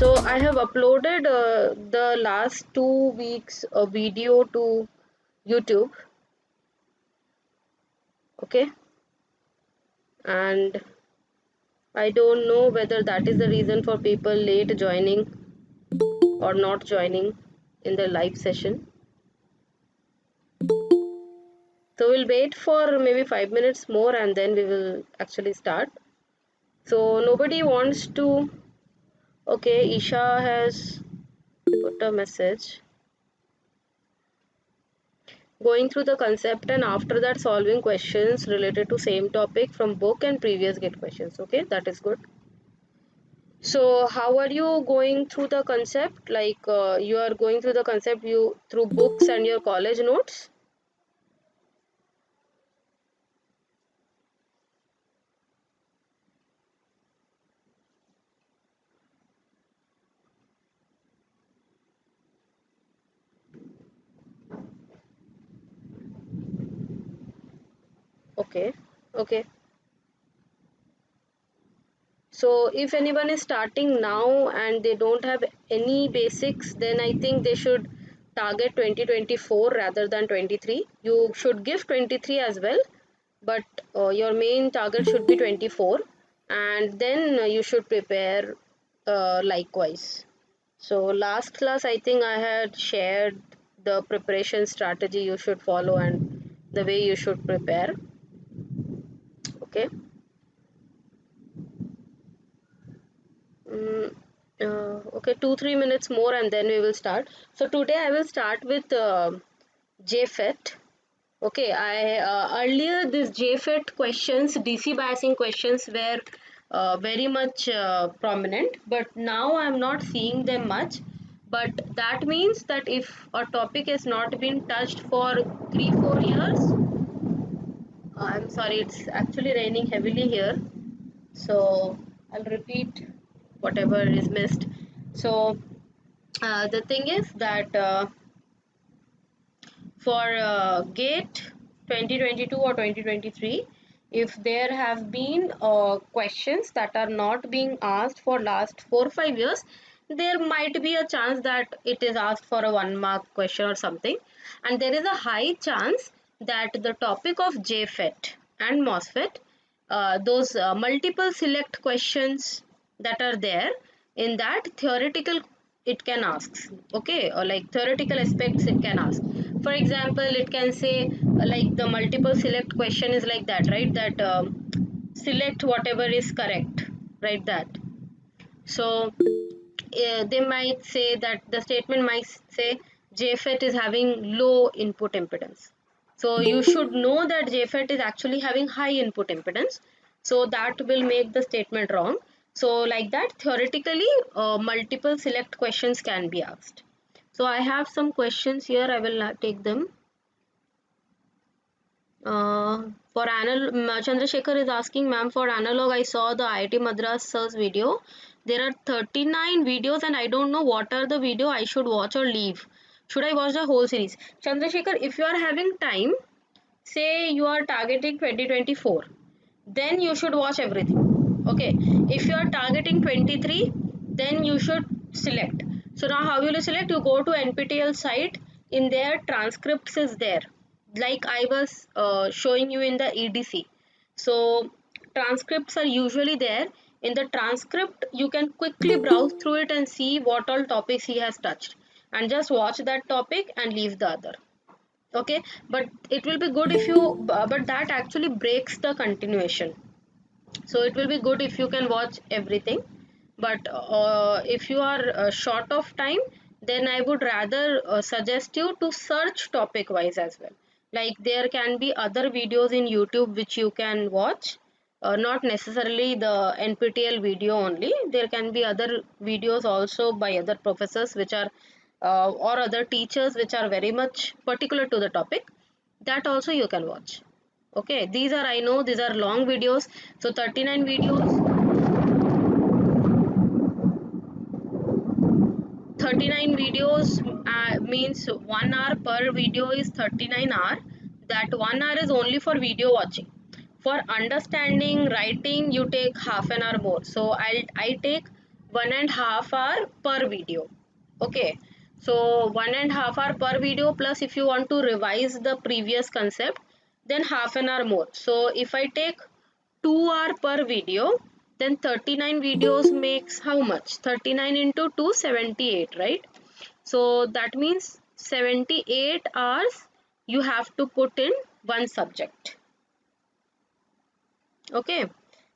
So I have uploaded the last 2 weeks a video to YouTube. Okay, and I don't know whether that is the reason for people late joining or not joining in the live session. So we'll wait for maybe 5 minutes more and then we will actually start. So nobody wants to. Okay, Isha has put a message. Going through the concept and after that solving questions related to same topic from book and previous gate questions. Okay, that is good. So how are you going through the concept? Like you are going through the concept you through books and your college notes? Okay, okay. So if anyone is starting now and they don't have any basics, then I think they should target 2024 rather than 23. You should give 23 as well, but your main target should be 24, and then you should prepare likewise. So last class I think I had shared the preparation strategy you should follow and the way you should prepare. Okay. Mm, okay, 2-3 minutes more and then we will start. So today I will start with JFET. Okay, I earlier this JFET questions, DC biasing questions were very much prominent, but now I am not seeing them much. But that means that if a topic has not been touched for 3-4 years, I'm sorry, it's actually raining heavily here. So I'll repeat whatever is missed. So the thing is that for GATE 2022 or 2023, if there have been questions that are not being asked for last 4 or 5 years, there might be a chance that it is asked for a 1 mark question or something, and there is a high chance that the topic of JFET and MOSFET, those multiple select questions that are there, in that theoretical it can ask, okay, or like theoretical aspects it can ask. For example, it can say like the multiple select question is like that, right? That select whatever is correct, right? That. So they might say that the statement might say JFET is having low input impedance. So you should know that JFET is actually having high input impedance. So that will make the statement wrong. So like that, theoretically, multiple select questions can be asked. So I have some questions here. I will take them. For Chandrasekhar is asking, ma'am, for analog, I saw the IIT Madras sir's video. There are 39 videos and I don't know what are the video I should watch or leave. Should I watch the whole series? Chandrasekhar, if you are having time, say you are targeting 2024, then you should watch everything. Okay. If you are targeting 23, then you should select. So now how will you select? You go to NPTEL site, in their transcripts is there, like I was showing you in the EDC. So transcripts are usually there. In the transcript you can quickly browse through it and see what all topics he has touched, and just watch that topic and leave the other. Okay, but it will be good if you but that actually breaks the continuation. So it will be good if you can watch everything, but if you are short of time, then I would rather suggest you to search topic wise as well. Like there can be other videos in YouTube which you can watch, not necessarily the NPTEL video only. There can be other videos also by other professors which are or other teachers which are very much particular to the topic, that also you can watch. Okay, these are, I know these are long videos, so 39 videos, 39 videos means 1 hour per video is 39 hour. That 1 hour is only for video watching. For understanding, writing, you take half an hour more. So I take 1.5 hour per video. Okay, so 1.5 hour per video, plus if you want to revise the previous concept, then half an hour more. So if I take 2 hour per video, then 39 videos makes how much? 39 into 2, 78, right? So that means 78 hours you have to put in one subject. Okay,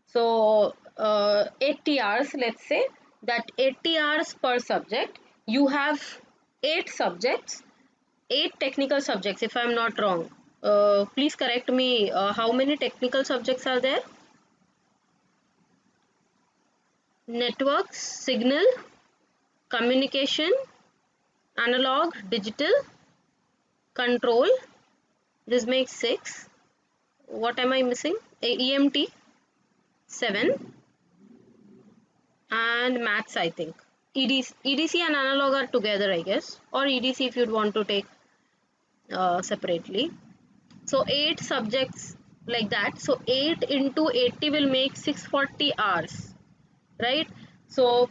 so 80 hours, let's say that 80 hours per subject, you have 8 subjects, 8 technical subjects if I am not wrong. Please correct me, how many technical subjects are there? Networks, signal, communication, analog, digital, control. This makes 6. What am I missing? EMT 7, and maths, I think. EDC and analog are together, I guess, or EDC if you'd want to take separately. So 8 subjects like that. So 8 into 80 will make 640 hours, right? So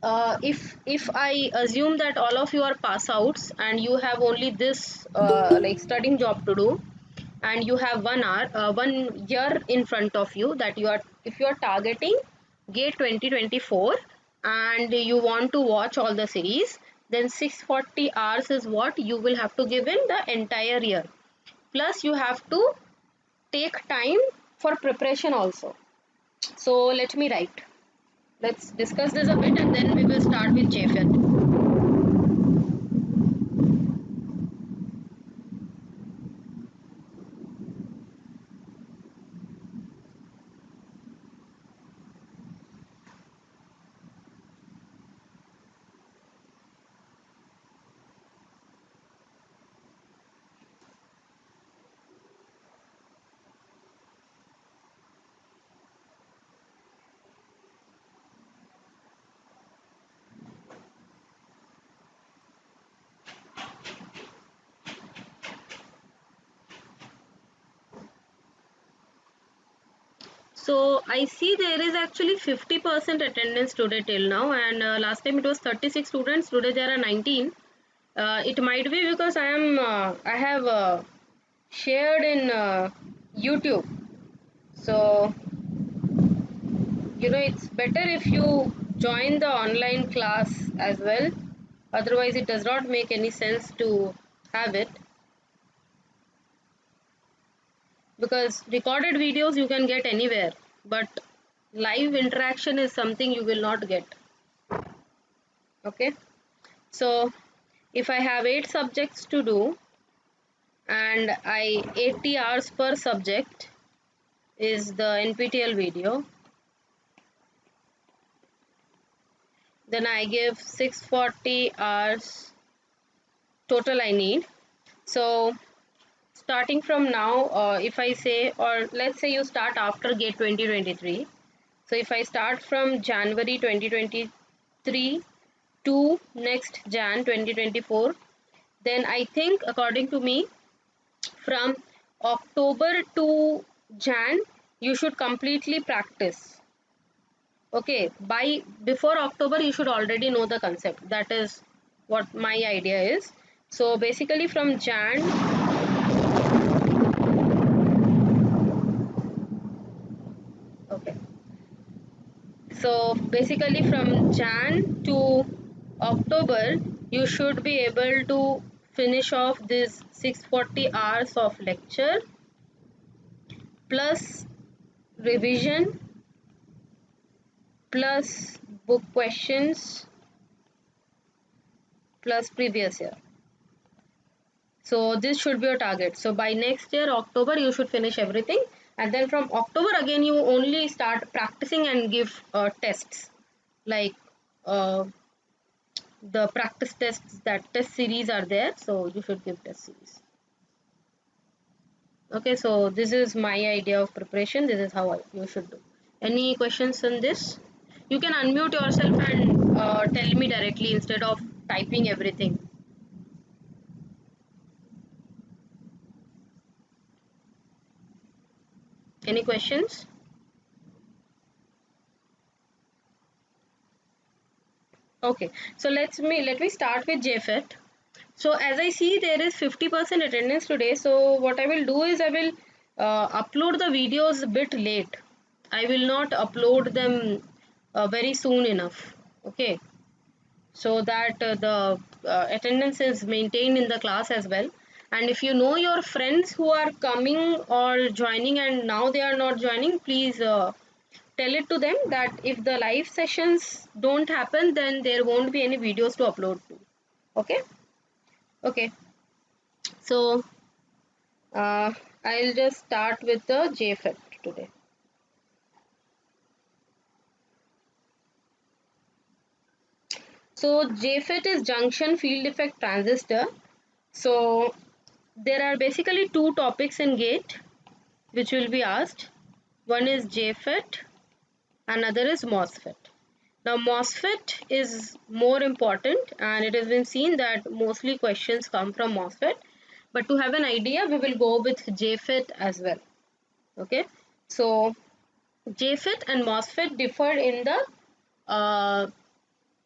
if I assume that all of you are pass outs and you have only this like studying job to do, and you have 1 hour, 1 year in front of you, that you are, if you are targeting gate 2024 and you want to watch all the series, then 640 hours is what you will have to give in the entire year. Plus you have to take time for preparation also. So let me write. Let's discuss this a bit and then we will start with JFET. So I see there is actually 50% attendance today till now, and last time it was 36 students. Today there are 19. It might be because I have shared in YouTube. So it's better if you join the online class as well. Otherwise, it does not make any sense to have it, because recorded videos you can get anywhere, but live interaction is something you will not get. Okay, so if I have 8 subjects to do and 80 hours per subject is the NPTEL video, then I give 640 hours total I need. So starting from now, if I say, or let's say you start after gate 2023, so if I start from January 2023 to next Jan 2024, then I think, according to me, from October to Jan you should completely practice. Okay, by before October you should already know the concept. That is what my idea is. So basically from Jan, okay, so basically from Jan to October you should be able to finish off this 640 hours of lecture plus revision plus book questions plus previous year. So this should be your target. So by next year October you should finish everything, and then from October again you only start practicing and give tests, like uh, the practice tests, that test series are there, so you should give test series. Okay, so this is my idea of preparation. This is how you should do. Any questions on this? You can unmute yourself and tell me directly instead of typing everything. Any questions? Okay, so let me start with JFET. So as I see there is 50% attendance today. So what I will do is I will upload the videos a bit late. I will not upload them very soon enough. Okay, so that the attendance is maintained in the class as well. And if you know your friends who are coming or joining and now they are not joining, please tell it to them that if the live sessions don't happen, then there won't be any videos to upload to. Okay. Okay, so I'll just start with the JFET today. So JFET is junction field effect transistor. So there are basically two topics in GATE which will be asked. One is JFET, another is MOSFET. Now MOSFET is more important and it has been seen that mostly questions come from MOSFET. But to have an idea, we will go with JFET as well. Okay, so JFET and MOSFET differ in the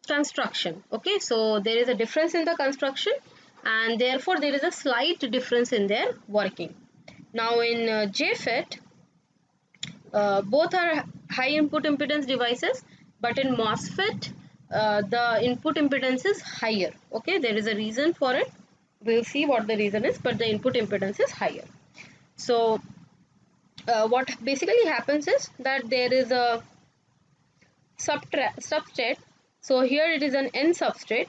construction. Okay, so there is a difference in the construction and therefore there is a slight difference in their working. Now in JFET, both are high input impedance devices, but in MOSFET, the input impedance is higher. Okay, there is a reason for it. We'll see what the reason is, but the input impedance is higher. So what basically happens is that there is a substrate. So here it is an N substrate.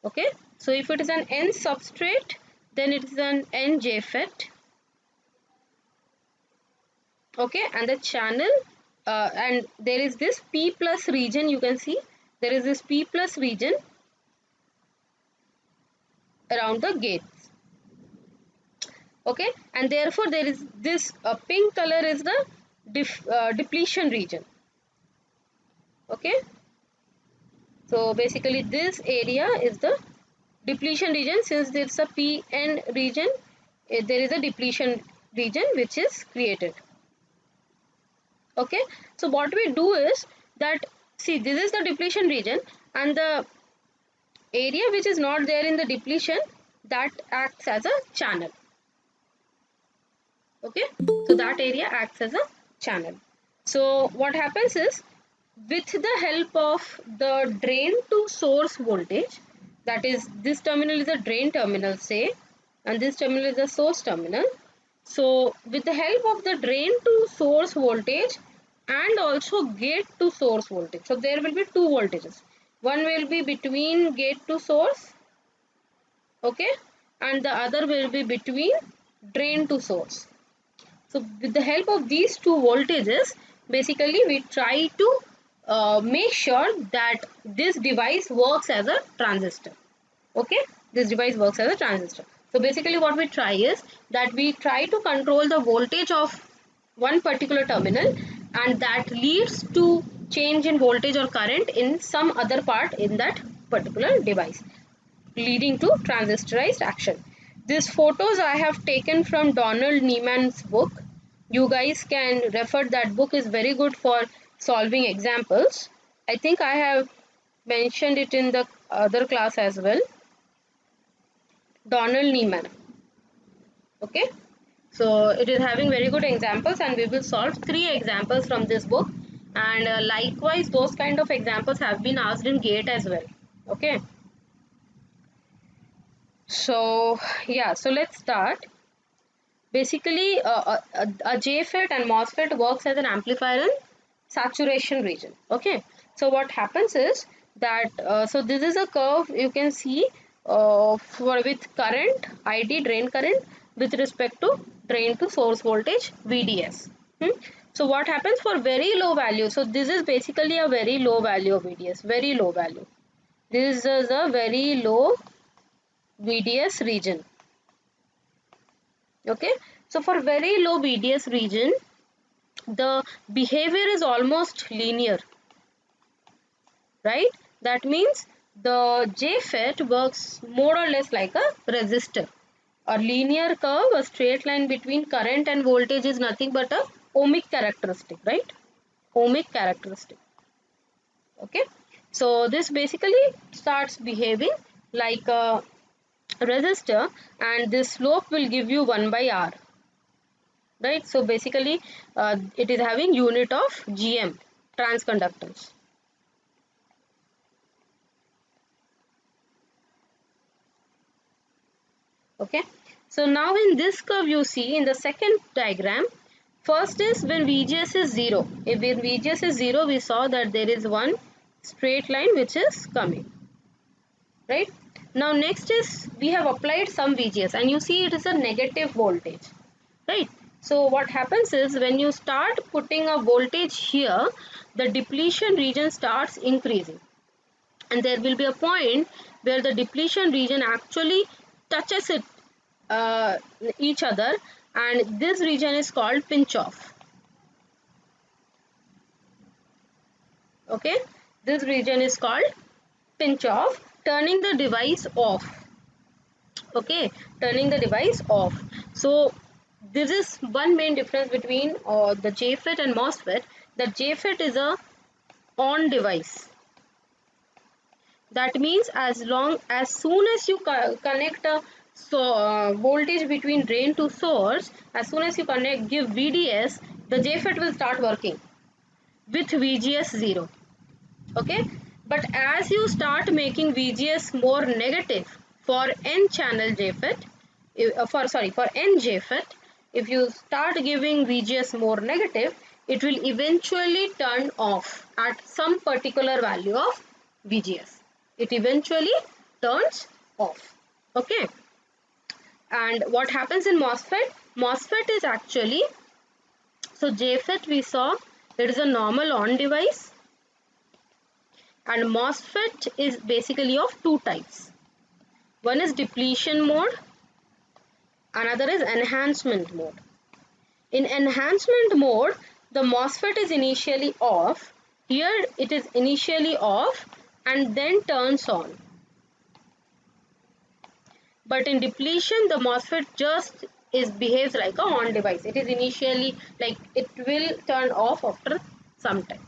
Okay, so if it is an N substrate, then it is an N JFET. Okay, and the channel and there is this P plus region. You can see there is this P plus region around the gates. Okay, and therefore there is this pink color is the depletion region. Okay, so basically this area is the depletion region. Since there is a PN region, there is a depletion region which is created. Okay, so what we do is that, see, this is the depletion region and the area which is not there in the depletion, that acts as a channel. Okay, so that area acts as a channel. So what happens is, with the help of the drain to source voltage, that is, this terminal is a drain terminal, say, and this terminal is a source terminal. So with the help of the drain to source voltage and also gate to source voltage, so there will be two voltages. One will be between gate to source, okay, and the other will be between drain to source. So with the help of these two voltages, basically we try to make sure that this device works as a transistor. Okay, this device works as a transistor. So basically what we try is that we try to control the voltage of one particular terminal, and that leads to change in voltage or current in some other part in that particular device, leading to transistorized action. These photos I have taken from Donald Niemann's book. You guys can refer that book, is very good for solving examples. I think I have mentioned it in the other class as well. Donald Niemann. Okay. So it is having very good examples and we will solve 3 examples from this book. And likewise, those kind of examples have been asked in GATE as well. Okay. So yeah, so let's start. Basically, a JFET and MOSFET works as an amplifier in saturation region. Okay, so what happens is that so this is a curve you can see for with current ID, drain current, with respect to drain to source voltage VDS. So what happens for very low value? So this is basically a very low value of VDS, very low value. This is a very low VDS region. Okay, so for very low VDS region, the behavior is almost linear, right? That means the JFET works more or less like a resistor. A linear curve, a straight line between current and voltage, is nothing but a ohmic characteristic, right? Ohmic characteristic. Okay, So this basically starts behaving like a resistor, and this slope will give you 1 by R, right? So basically it is having unit of GM, transconductance. Okay, so now in this curve you see in the second diagram, first is when VGS is 0. If when VGS is 0, we saw that there is one straight line which is coming, right? Now next is we have applied some VGS and you see it is a negative voltage, right? So what happens is when you start putting a voltage here, the depletion region starts increasing, and there will be a point where the depletion region actually touches it each other, and this region is called pinch off. Okay, this region is called pinch off, turning the device off. Okay, turning the device off. So this is one main difference between the JFET and MOSFET. That JFET is a on device. That means as soon as you connect a voltage between drain to source, as soon as you give VDS, the JFET will start working with VGS 0. Okay, but as you start making VGS more negative for N channel JFET, for N JFET, if you start giving VGS more negative, it will eventually turn off at some particular value of VGS. It eventually turns off. Okay, and what happens in MOSFET? MOSFET is actually, so JFET we saw it is a normal on device, and MOSFET is basically of two types. One is depletion mode, another is enhancement mode. In enhancement mode, the MOSFET is initially off. Here it is initially off and then turns on. But in depletion, the MOSFET just behaves like a on device. It is initially like it will turn off after some time.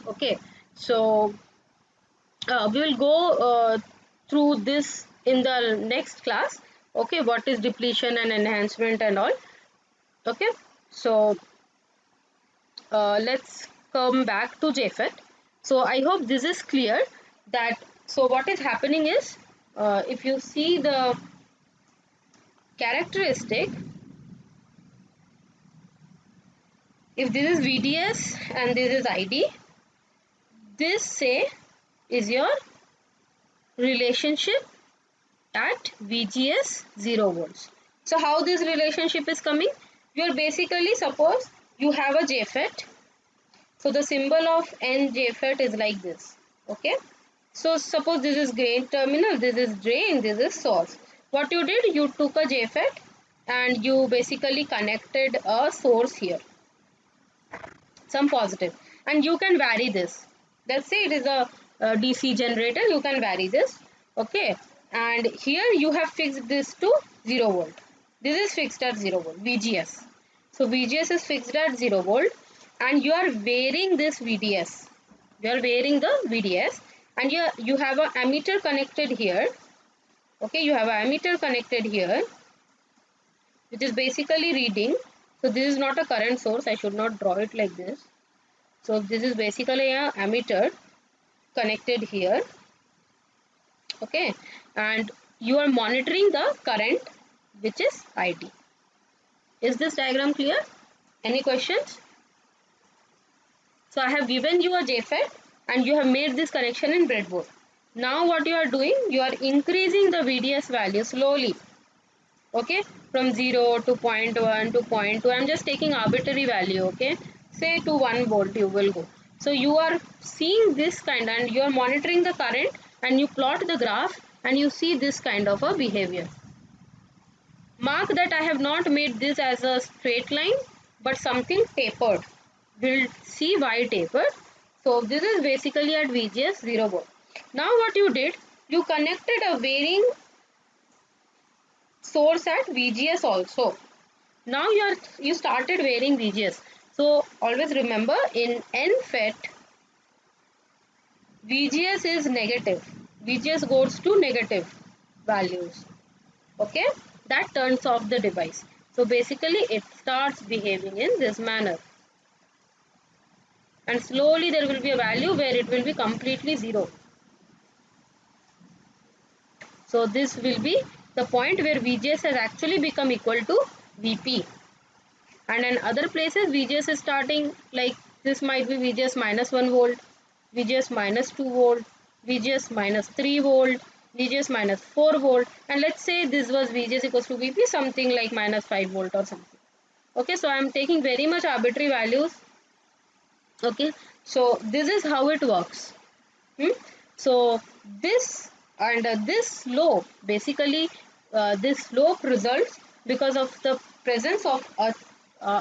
Okay, so we will go through this in the next class. Okay, what is depletion and enhancement and all. Okay, so let's come back to JFET. So I hope this is clear that, so what is happening is if you see the characteristic, if this is VDS and this is ID, this say is your relationship at VGS 0 volts. So how this relationship is coming? You are basically, suppose you have a JFET. So the symbol of N JFET is like this. Okay. So suppose this is drain terminal, this is drain, this is source. What you did, you took a JFET and you basically connected a source here, some positive, and you can vary this. Let's say it is a DC generator, you can vary this. Okay, and here you have fixed this to 0 volt. This is fixed at 0 volt, VGS. So VGS is fixed at 0 volt, and you are varying this VDS. You are varying the VDS, and you have an ammeter connected here. Okay, you have an ammeter connected here, which is basically reading. So this is not a current source. I should not draw it like this. So this is basically a ammeter connected here. Okay, and you are monitoring the current, which is ID. Is this diagram clear? Any questions? So I have given you a JFET and you have made this connection in breadboard. Now what you are doing, you are increasing the VDS value slowly. Okay, from 0 to 0.1 to 0.2. I am just taking arbitrary value. Okay, say to 1 volt you will go. So you are seeing this kind, and you are monitoring the current, and you plot the graph and you see this kind of a behavior. Mark that I have not made this as a straight line but something tapered. We'll see why tapered. So this is basically at VGS 0 volt. Now what you did, you connected a varying source at VGS also. Now you started varying VGS. So always remember, in NFET VGS is negative. VGS goes to negative values. Okay, that turns off the device. So basically it starts behaving in this manner, and slowly there will be a value where it will be completely zero. So this will be the point where VGS has actually become equal to VP. And in other places VGS is starting like this, might be VGS minus 1 volt, VGS minus 2 volt, VGS minus 3 volt, VGS minus 4 volt, and let's say this was VGS equals to VP something like minus 5 volt or something. Okay, so I am taking very much arbitrary values. Okay, so this is how it works. So this and this slope, basically this slope results because of the presence of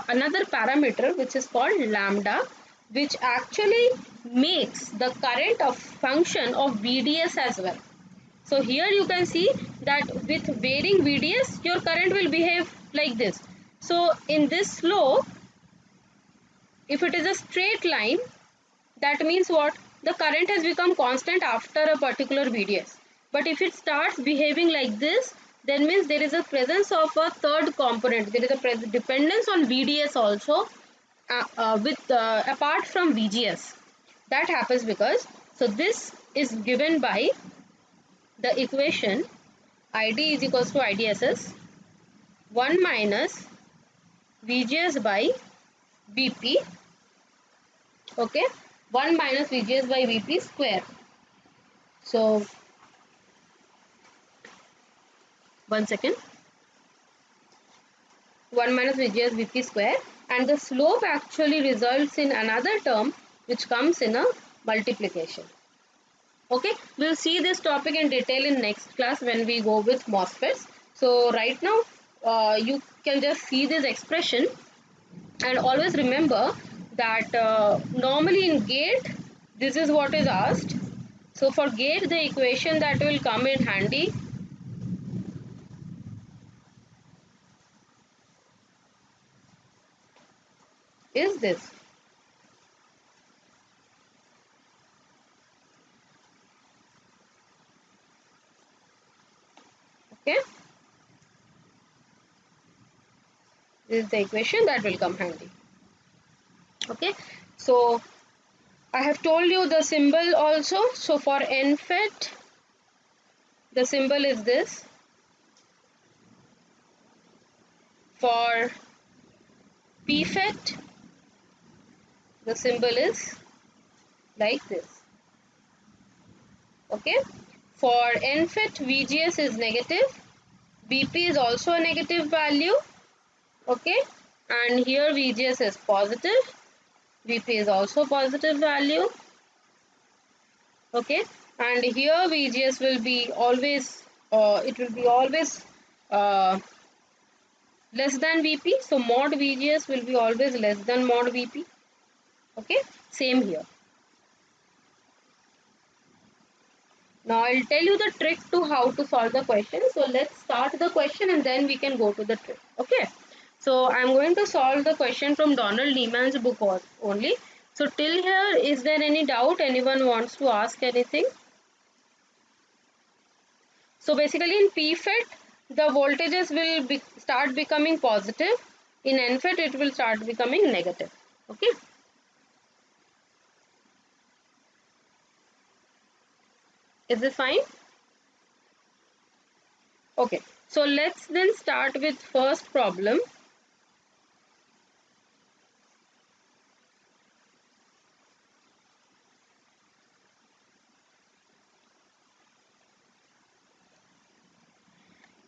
another parameter which is called lambda, which actually makes the current of function of VDS as well. So here you can see that with varying VDS your current will behave like this. So in this slope, if it is a straight line, that means what? The current has become constant after a particular VDS. But if it starts behaving like this, then means there is a presence of a third component. There is a dependence on VDS also, with apart from VGS. That happens because, so this is given by the equation ID is equals to IDSS 1 minus VGS by VP. Okay, 1 minus VGS by VP square. So 1 second, 1 minus VGS VP square, and the slope actually results in another term which comes in a multiplication. Okay, we'll see this topic in detail in next class when we go with MOSFETs. So right now you can just see this expression, and always remember that normally in gate this is what is asked. So for gate the equation that will come in handy is this. Okay, this is the equation that will come handy. Okay, so I have told you the symbol also. So for NFET the symbol is this, for PFET the symbol is like this. Okay, for NFET VGS is negative, VP is also a negative value. Okay, and here VGS is positive, VP is also positive value. Okay, and here VGS will be always it will be always less than VP, so mod VGS will be always less than mod VP. Okay, same here. Now I'll tell you the trick to how to solve the question. So let's start the question and then we can go to the trick. Okay, so I'm going to solve the question from Donald Niemann's book only. So till here, is there any doubt? Anyone wants to ask anything? So basically in PFET, the voltages will start becoming positive. In NFET, it will start becoming negative. Okay. Is this fine? Okay. So let's then start with first problem.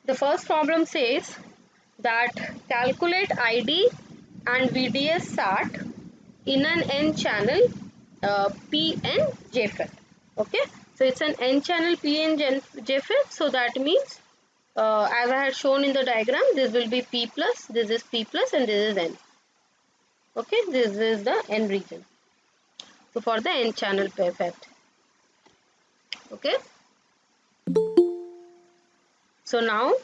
The first problem says that calculate ID and VDS SAT in an N channel PN JFET. Okay, so it's an N channel PN JFET. So that means as I had shown in the diagram, this will be P plus, this is P plus, and this is N. Okay, this is the N region. So for the N channel JFET. Okay, so now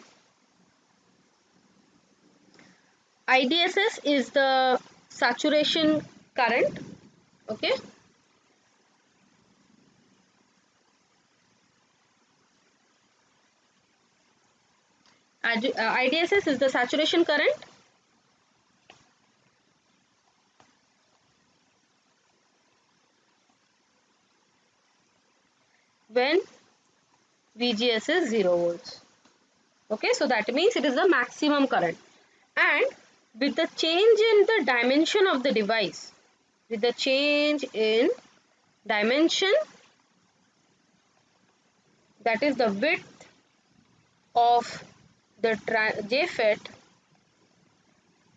IDSS is the saturation current. Okay, IDSS is the saturation current. When VGS is 0 volts. Okay, so that means it is the maximum current. And with the change in the dimension of the device, with the change in dimension, that is the width of the JFET,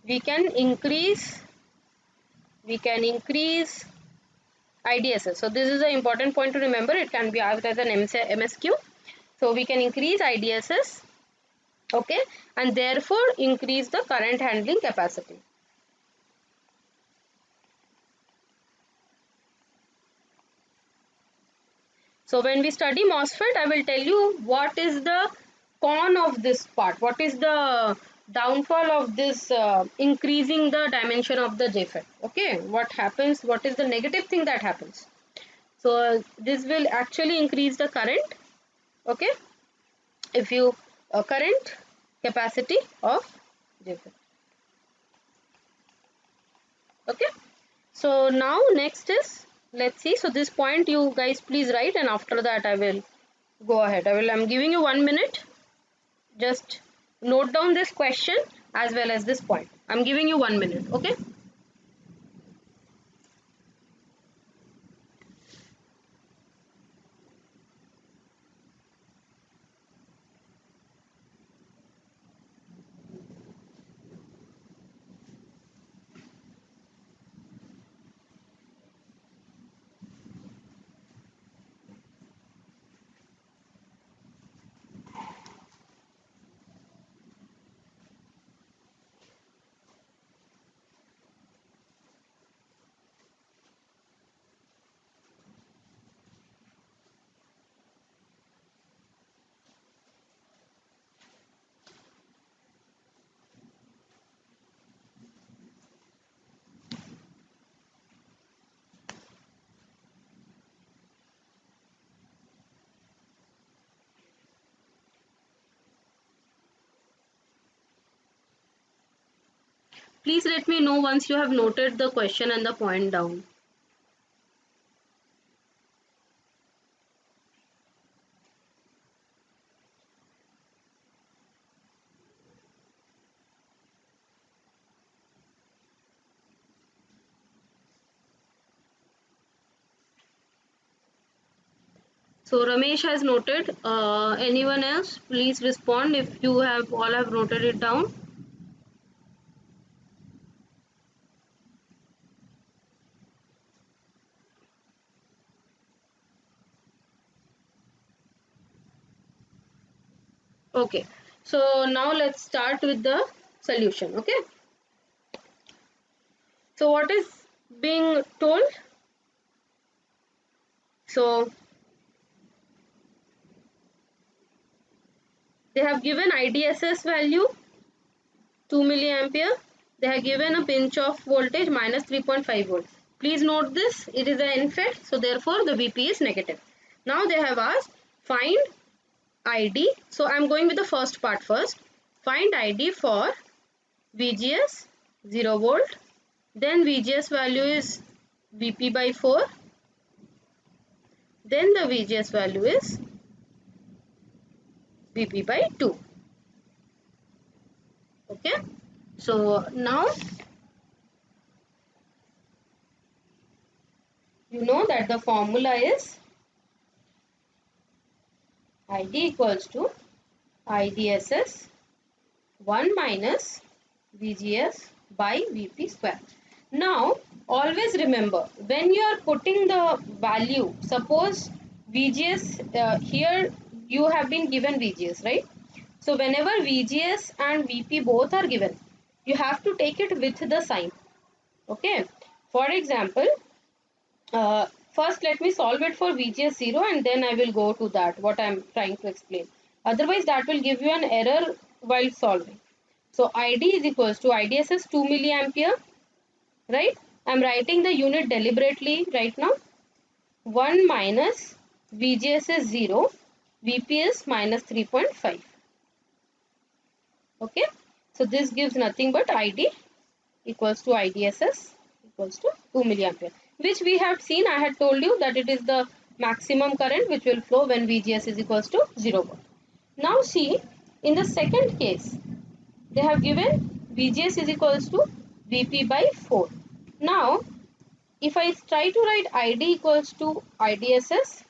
we can increase IDSS. So this is an important point to remember. It can be asked as an MSQ. So we can increase IDSS, okay, and therefore increase the current handling capacity. So when we study MOSFET, I will tell you what is the con of this part, what is the downfall of this increasing the dimension of the JFET. Okay, what happens, what is the negative thing that happens. So this will actually increase the current, okay, if you current capacity of JFET. Okay, so now next is, let's see, so this point you guys please write, and after that I will go ahead. I'm giving you 1 minute. Just note down this question as well as this point. I'm giving you 1 minute, okay? Please let me know once you have noted the question and the point down. So Ramesh has noted. Anyone else? Please respond if you have all have noted it down. Okay. So now let's start with the solution. Okay. So what is being told? So they have given IDSS value 2 milliampere. They have given a pinch off voltage minus 3.5 volts. Please note this, it is an MOSFET, so therefore the VP is negative. Now they have asked find ID. So I am going with the first part first. Find ID for VGS 0 volt. Then VGS value is VP by 4. Then the VGS value is VP by 2. Okay. So now you know that the formula is ID equals to IDSS 1 minus VGS by VP square. Now always remember, when you are putting the value, suppose VGS, here you have been given VGS, right? So whenever VGS and VP both are given, you have to take it with the sign. Okay. For example, first let me solve it for VGS 0 and then I will go to that, what I am trying to explain. Otherwise that will give you an error while solving. So ID is equals to IDSS 2 milliampere, right? I am writing the unit deliberately right now. 1 minus VGS is 0, VP is minus 3.5. Okay, so this gives nothing but ID equals to IDSS equals to 2 milliampere, which we have seen. I had told you that it is the maximum current which will flow when VGS is equals to 0 volt. Now see, in the second case, they have given VGS is equals to VP by 4. Now, if I try to write ID equals to IDSS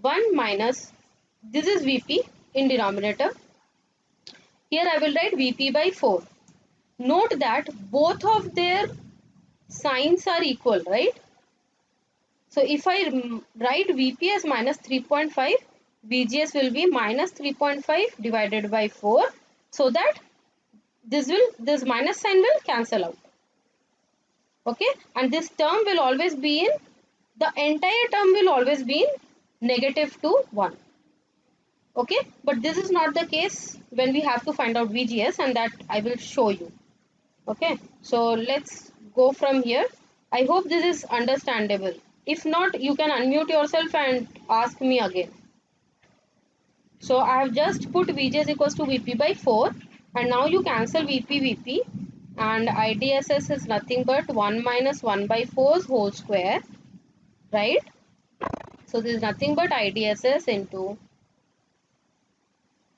1 minus, this is VP in denominator. Here I will write VP by 4. Note that both of their signs are equal, right? So if I write VP as minus 3.5, VGS will be minus 3.5 divided by 4, so that this minus sign will cancel out. Okay, and this term will always be in, the entire term will always be in negative to 1. Okay, but this is not the case when we have to find out VGS, and that I will show you. Okay, so let's go from here. I hope this is understandable. If not, you can unmute yourself and ask me again. So I have just put VGS equals to VP by 4, and now you cancel VP, and IDSS is nothing but 1 minus 1 by 4 whole square, right? So this is nothing but IDSS into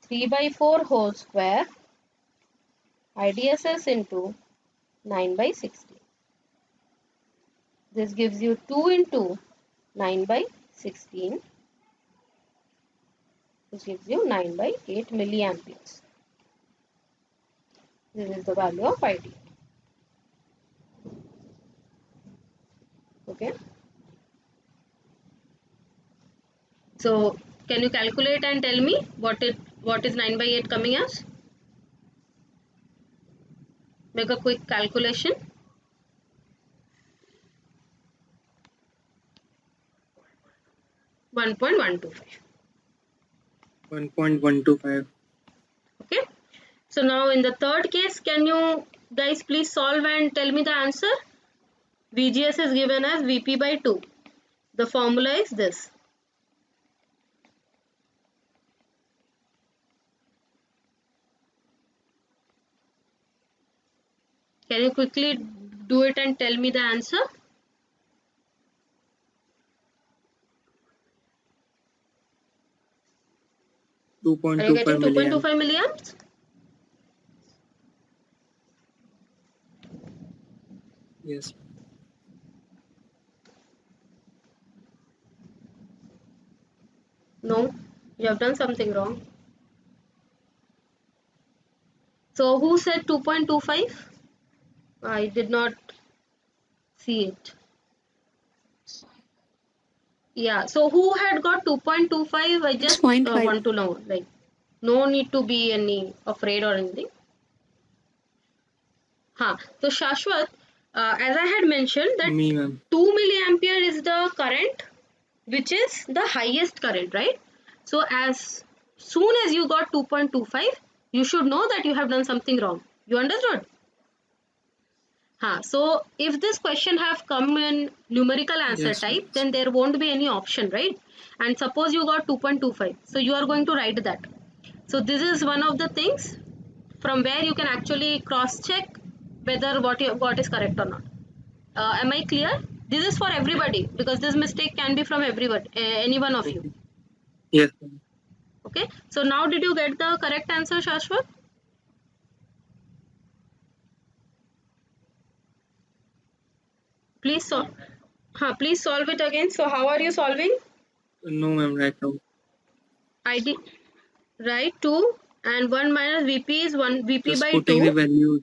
3 by 4 whole square, IDSS into 9 by 16. This gives you 2 into 9 by 16, which gives you 9 by 8 milliamperes. This is the value of ID. Okay. So can you calculate and tell me what is 9 by 8 coming as? Make a quick calculation. 1.125. 1.125. Okay. So now in the third case, can you guys please solve and tell me the answer? VGS is given as VP by 2. The formula is this. Can you quickly do it and tell me the answer? Are you getting 2.25 milliamps? Yes. No, you have done something wrong. So who said 2.25? I did not see it. Yeah, so who had got 2.25? I just 6.5. want to know, like, no need to be any afraid or anything. So Shashwat, as I had mentioned that 2 milliampere is the current which is the highest current, right? So as soon as you got 2.25, you should know that you have done something wrong. You understood? So if this question have come in numerical answer Yes, type, yes. then there won't be any option, right? And suppose you got 2.25, so you are going to write that. So this is one of the things from where you can actually cross check whether what is correct or not. Am I clear? This is for everybody because this mistake can be from everybody, any one of you. Okay. Yes. Okay, so now did you get the correct answer, Shashwat? Please please solve it again. So how are you solving? No, ma'am, right now. ID, right, 2 and 1 minus VP is 1 VP Just by putting 2, the values.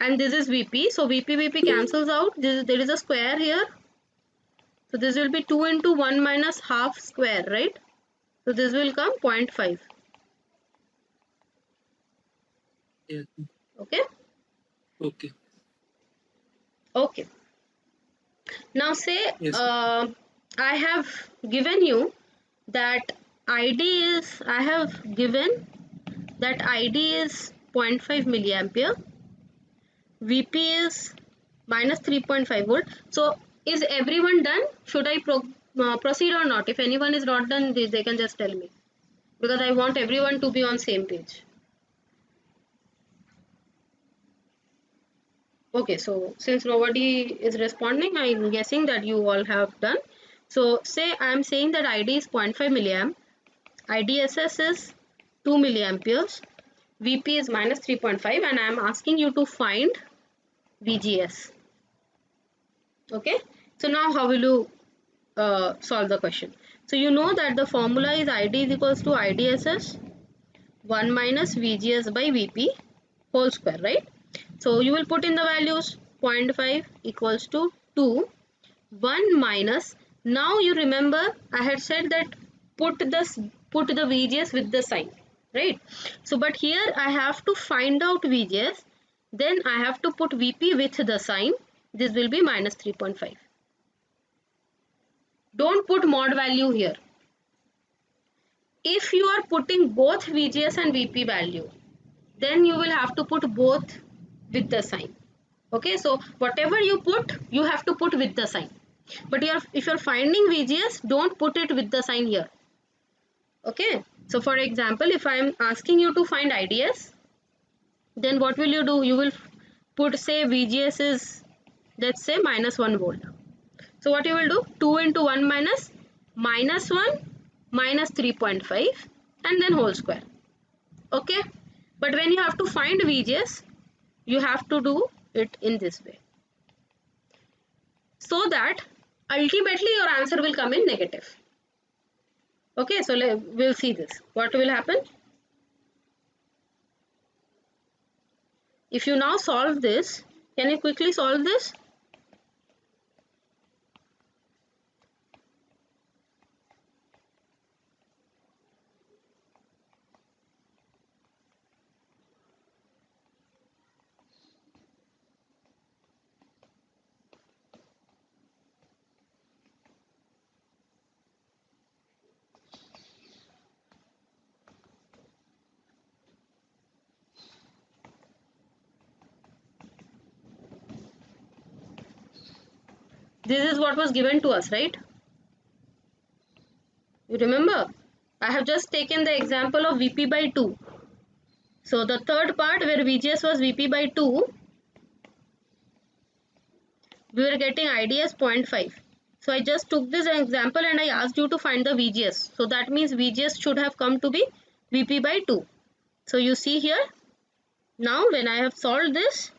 and this is VP. So VP cancels out. There is a square here. So this will be 2 into 1 minus half square, right? So this will come 0.5. Yes. Okay. Okay. Okay. Now say Yes. I have given you that ID is, I have given that ID is 0.5 milliampere, VP is minus 3.5 volt. So is everyone done? Should I proceed or not? If anyone is not done, they can just tell me, because I want everyone to be on same page. Okay, so since nobody is responding, I'm guessing that you all have done. So say I'm saying that ID is 0.5 milliamp, IDSS is 2 milliamperes, VP is minus 3.5, and I'm asking you to find VGS. Okay, so now how will you solve the question? So you know that the formula is ID is equals to IDSS 1 minus VGS by VP whole square, right? So you will put in the values. 0.5 equals to 2, 1 minus, now you remember I had said that put the VGS with the sign, right? So but here I have to find out VGS, then I have to put VP with the sign. This will be minus 3.5. Don't put mod value here. If you are putting both VGS and VP value, then you will have to put both with the sign. Okay, so whatever you put, you have to put with the sign. But if you're finding VGS, don't put it with the sign here. Okay, so for example, if I am asking you to find IDS, then what will you do? You will put, say VGS is, let's say, minus 1 volt. So what you will do? 2 into 1 minus minus 1 minus 3.5 and then whole square. Okay, but when you have to find VGS, you have to do it in this way, so that ultimately your answer will come in negative. Okay, so we'll see this. What will happen? If you now solve this, can you quickly solve this? This is what was given to us, right? You remember? I have just taken the example of VP by 2. So the third part where VGS was VP by 2, we were getting IDS 0.5. So I just took this example and I asked you to find the VGS. So that means VGS should have come to be VP by 2. So you see here, now when I have solved this,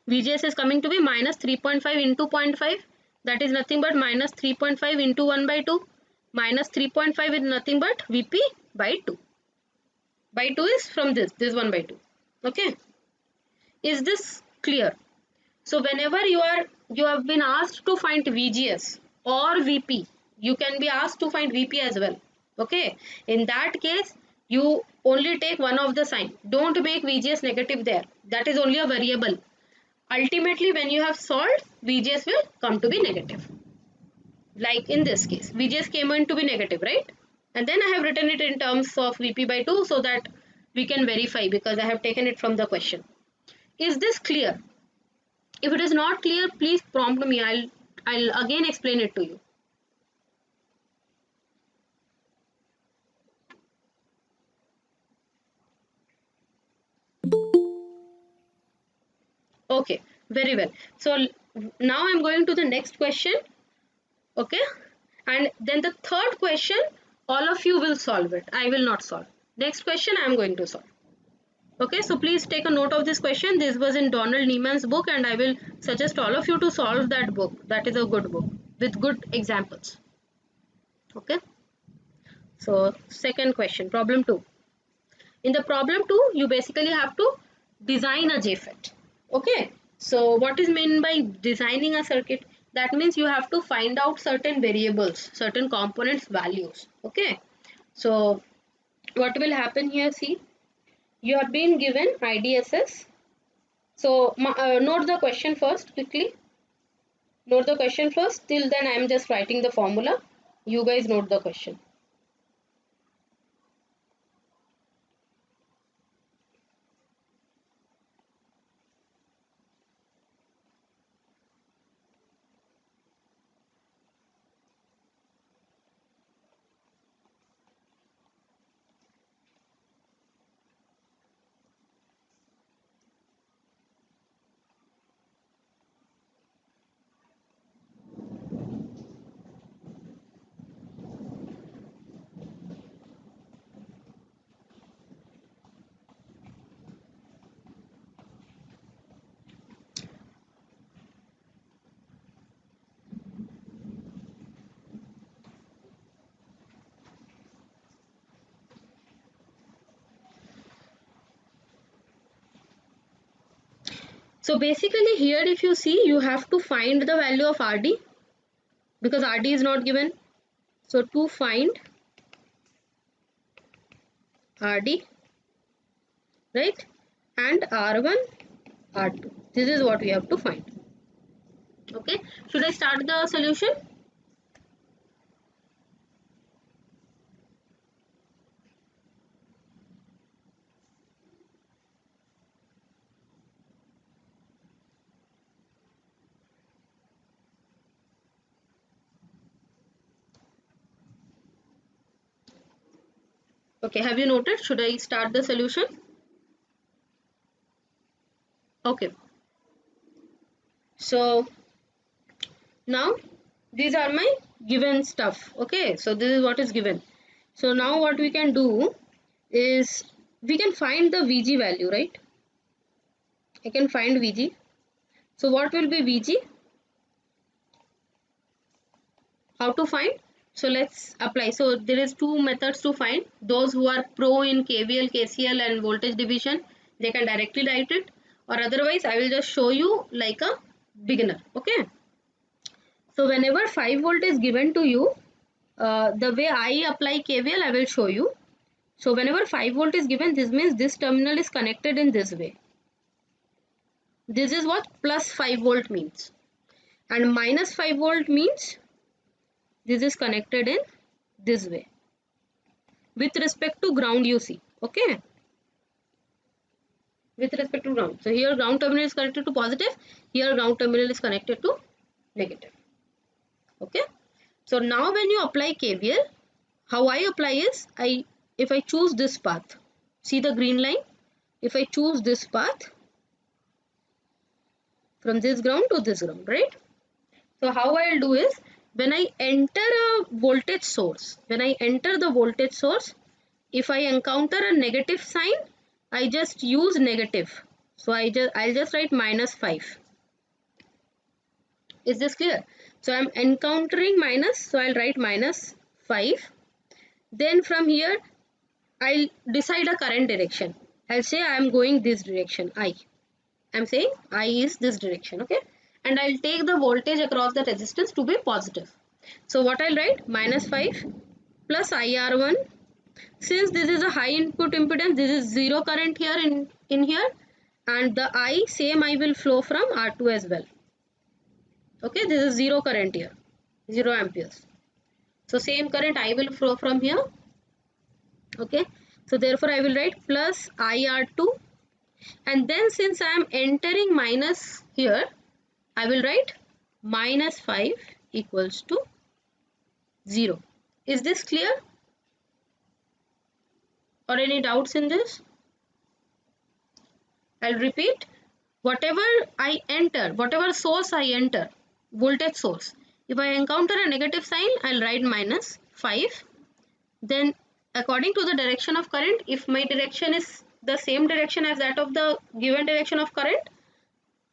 VGS is coming to be minus 3.5 into 0.5. That is nothing but minus 3.5 into 1 by 2. Minus 3.5 is nothing but VP by 2. By 2 is from this 1 by 2. Okay. Is this clear? So whenever you have been asked to find VGS or VP, you can be asked to find VP as well. Okay. In that case, you only take one of the sign. Don't make VGS negative there. That is only a variable. Ultimately, when you have solved, VGS will come to be negative. Like in this case, VGS came in to be negative, right? And then I have written it in terms of VP by 2 so that we can verify, because I have taken it from the question. Is this clear? If it is not clear, please prompt me. I'll again explain it to you. Okay, very well. So now I'm going to the next question. Okay, and then the third question, all of you will solve it. I will not solve. Next question I am going to solve. Okay, so please take a note of this question. This was in Donald Niemann's book, and I will suggest all of you to solve that book. That is a good book with good examples. Okay, so second question, problem 2. In the problem 2, you basically have to design a JFET. Okay, so what is meant by designing a circuit? That means you have to find out certain variables, certain components values. Okay, so what will happen here? See, you have been given IDSS. So note the question first quickly. Note the question first. Till then I am just writing the formula. You guys note the question. So basically here if you see, you have to find the value of RD because RD is not given. So to find RD, right, and R1, R2, this is what we have to find. Okay, should I start the solution? Okay, have you noted? Should I start the solution? Okay, so now these are my given stuff. Okay, so this is what is given. So now what we can do is we can find the VG value, right? I can find VG. So what will be VG? How to find? So let's apply. So there is two methods to find. Those who are pro in KVL, KCL and voltage division, they can directly write it, or otherwise I will just show you like a beginner. Okay. So whenever 5 volt is given to you, the way I apply KVL, I will show you. So whenever 5 volt is given, this means this terminal is connected in this way. This is what plus 5 volt means. And minus 5 volt means this is connected in this way. With respect to ground, you see. Okay. With respect to ground. So here ground terminal is connected to positive. Here ground terminal is connected to negative. Okay. So now when you apply KVL, how I apply is, if I choose this path, see the green line, if I choose this path from this ground to this ground, right? So how I'll do is, when I enter a voltage source, if I encounter a negative sign, I just use negative. So I'll just write -5. Is this clear? So I'm encountering minus, so I'll write -5. Then from here I'll decide a current direction. I'll say I am going this direction, I. I'm saying I is this direction, okay? And I'll take the voltage across the resistance to be positive. So what I'll write? -5 plus IR1. Since this is a high input impedance, this is zero current here in here, and the same I will flow from R2 as well. Okay, this is zero current here, 0 amperes. So same current I will flow from here. Okay, so therefore I will write plus IR2, and then since I am entering minus here, I will write -5 equals to 0. Is this clear? Or any doubts in this? I'll repeat. Whatever I enter, whatever source I enter, voltage source, if I encounter a negative sign, I'll write -5. Then according to the direction of current, if my direction is the same direction as that of the given direction of current,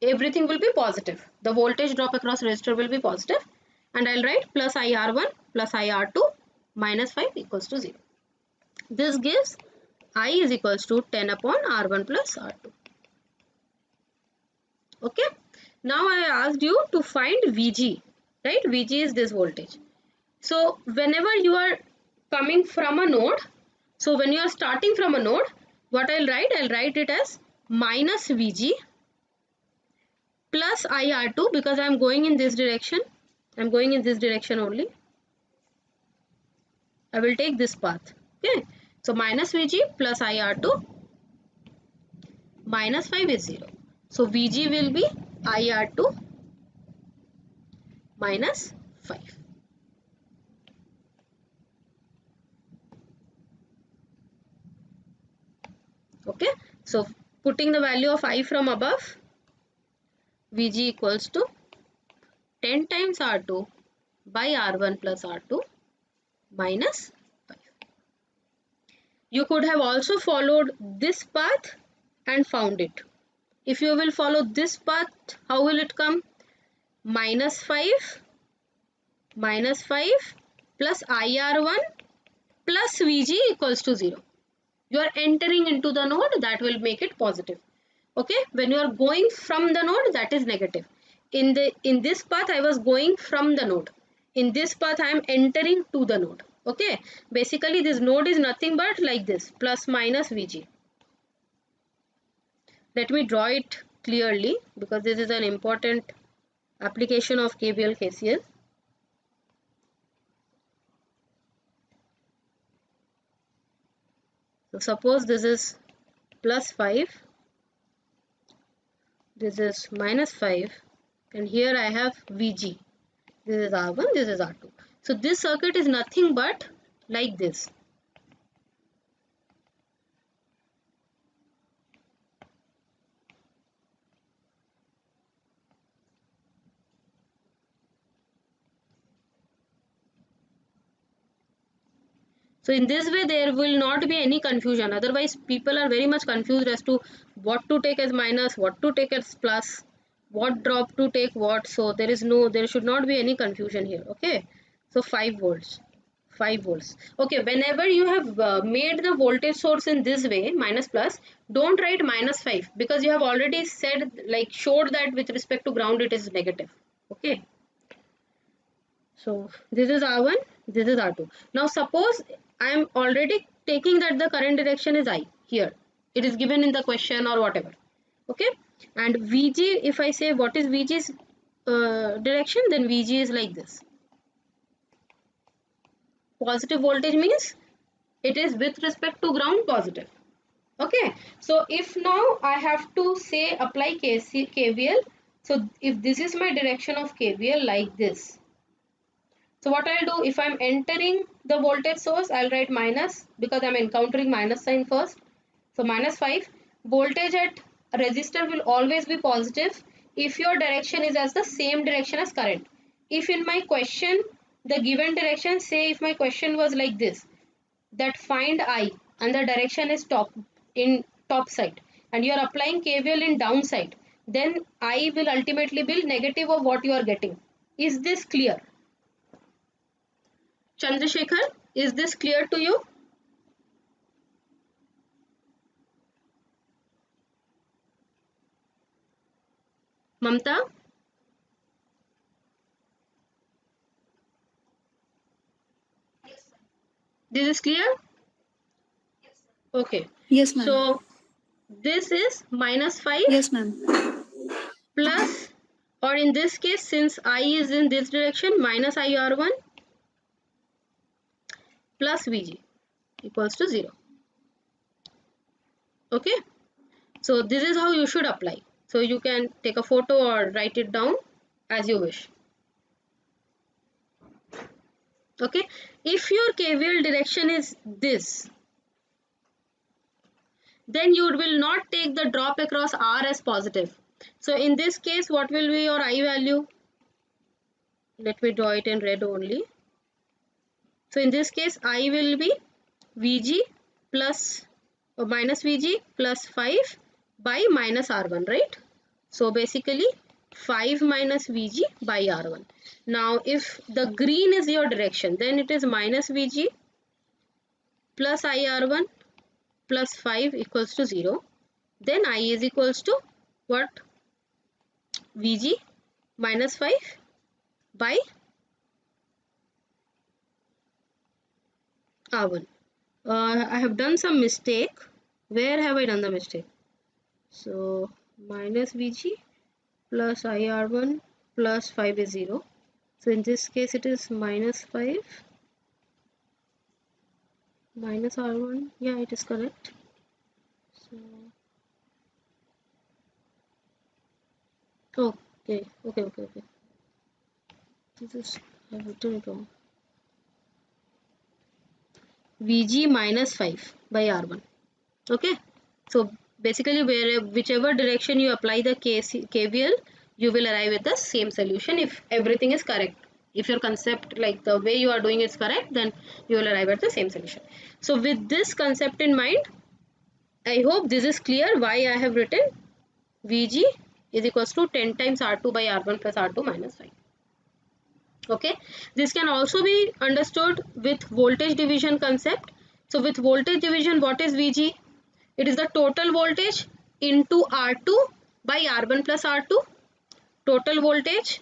everything will be positive. The voltage drop across resistor will be positive, and I'll write plus IR1 plus IR2 -5 equals to 0. This gives I is equals to 10 upon R1 plus R2. Okay. Now I asked you to find VG, right? VG is this voltage. So whenever you are coming from a node, so when you are starting from a node, what I'll write it as minus VG plus IR2, because I'm going in this direction. I'm going in this direction only. I will take this path. Okay. So minus VG plus IR2, -5 is 0. So VG will be IR2 -5. Okay. So putting the value of I from above, VG equals to 10 times R2 by R1 plus R2 minus 5. You could have also followed this path and found it. If you will follow this path, how will it come? -5 plus IR1 plus VG equals to 0. You are entering into the node, that will make it positive. Okay, when you are going from the node, that is negative. In this path I was going from the node. In this path I am entering to the node. Okay, basically this node is nothing but like this, plus minus Vg. Let me draw it clearly because this is an important application of KVL KCL. So suppose this is plus 5, this is minus 5, and here I have Vg. This is R1, this is R2. So this circuit is nothing but like this. So in this way there will not be any confusion. Otherwise people are very much confused as to what to take as minus, what to take as plus, what drop to take what. So there should not be any confusion here. Okay. So 5 volts. 5 volts. Okay, whenever you have made the voltage source in this way, minus plus, don't write minus 5 because you have already said, like showed that with respect to ground it is negative. Okay. So this is R1, this is R2. Now suppose I am already taking that the current direction is I here. It is given in the question or whatever. Okay. And Vg, if I say what is Vg's direction, then Vg is like this. Positive voltage means it is with respect to ground positive. Okay. So if now I have to say apply KVL. So if this is my direction of KVL like this. So what I'll do, if I'm entering the voltage source, I'll write minus because I'm encountering minus sign first. So minus 5. Voltage at a resistor will always be positive if your direction is as the same direction as current. If in my question, the given direction, say if my question was like this, that find I and the direction is top side and you are applying KVL in downside, then I will ultimately be negative of what you are getting. Is this clear? Chandrasekhar, is this clear to you? Mamta? This is clear? Okay. Yes, ma'am. So this is minus 5 Yes, ma'am. plus, or in this case, since I is in this direction, minus IR1 plus Vg equals to 0. Okay. So this is how you should apply. So you can take a photo or write it down as you wish. Okay. If your KVL direction is this, then you will not take the drop across R as positive. So in this case, what will be your I value? Let me draw it in red only. So in this case, I will be Vg plus or minus Vg plus 5 by minus R1, right? So basically 5 minus Vg by R1. Now if the green is your direction, then it is minus Vg plus IR1 plus 5 equals to 0. Then I is equals to what? Vg minus 5 by R1. I have done some mistake. Where have I done the mistake? So minus Vg plus IR1 plus 5 is 0. So in this case it is minus 5 minus R1. Yeah, it is correct. So okay. This is I have written it wrong. Vg minus 5 by R1. Okay. So basically whichever direction you apply the KVL, you will arrive at the same solution if everything is correct. If your concept, like the way you are doing is correct, then you will arrive at the same solution. So with this concept in mind, I hope this is clear why I have written Vg is equals to 10 times R2 by R1 plus R2 minus 5. Okay, this can also be understood with voltage division concept. So with voltage division, what is Vg? It is the total voltage into R2 by R1 plus R2, total voltage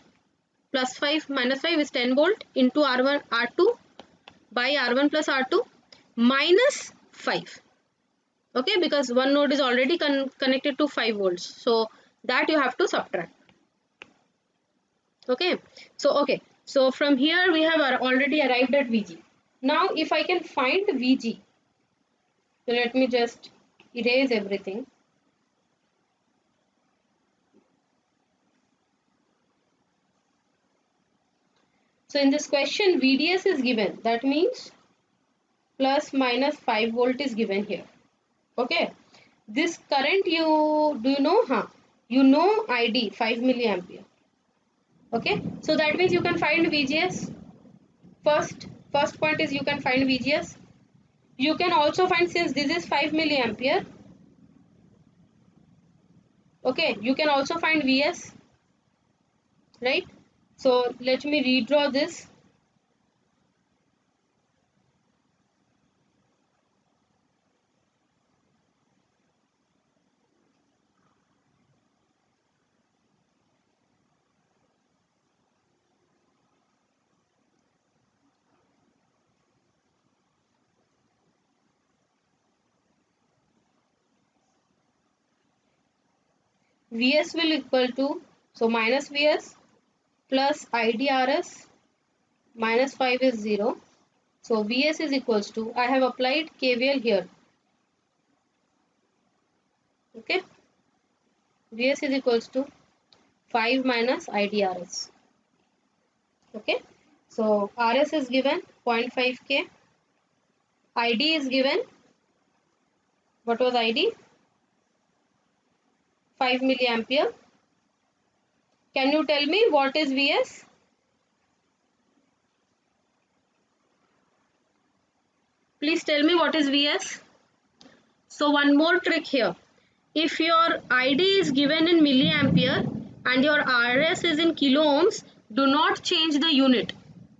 plus 5 minus 5 is 10 volt into R1 R2 by R1 plus R2 minus 5. Okay, because one node is already connected to 5 volts, so that you have to subtract. Okay, so from here we have already arrived at Vg. Now if I can find Vg, so let me just erase everything. So in this question VDS is given, that means plus minus 5 volt is given here. Okay, this current do you know? You know ID 5 milliampere. Okay, so that means you can find VGS. First point is you can find VGS. You can also find, since this is 5 milliampere, okay, you can also find Vs, right? So let me redraw this. Vs will equal to, so minus Vs plus IDRS minus 5 is 0. So Vs is equals to, I have applied KVL here. Okay, Vs is equals to 5 minus IDRS. Okay, so RS is given 0.5 K. ID is given, what was ID? 5 milliampere. Can you tell me what is Vs? Please tell me what is Vs. So one more trick here. If your ID is given in milliampere and your RS is in kilo ohms, do not change the unit.